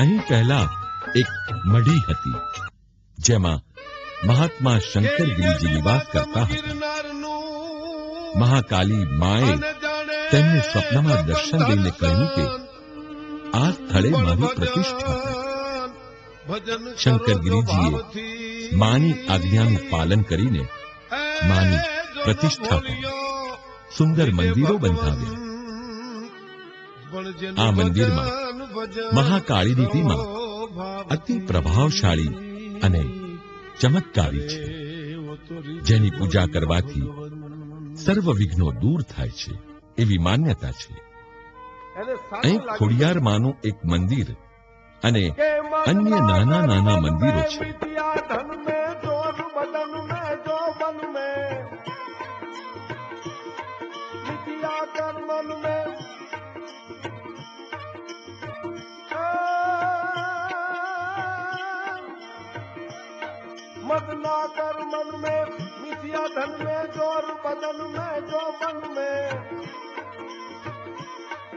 અહીં પહેલા એક મઢી હતી, જેમાં મહાત્મા શંકરગીરીજી નિવાસ કરતા હતા. મહાકાલી માએ તેમને સ્વપ્નમાં દર્શન દઈને કહ્યું કે આ સ્થળે મારી પ્રતિષ્ઠા થાય. શંકરગીરીજીએ માની આજ્ઞાનું પાલન કરીને માની પ્રતિષ્ઠા કરી સુંદર મંદિરો બંધાવ્યા. આ મંદિરમાં મહાકાળી દેવીમાં અતિ પ્રભાવશાળી અને ચમત્કારી છે, જેની પૂજા કરવાથી સર્વ વિઘ્નો દૂર થાય છે એવી માન્યતા છે. અહીં ખોડિયાર માનું એક મંદિર અને અન્ય નાના નાના મંદિરો છે. मत ना कर मन में मिथिया धन में जोर बदन में जो मन में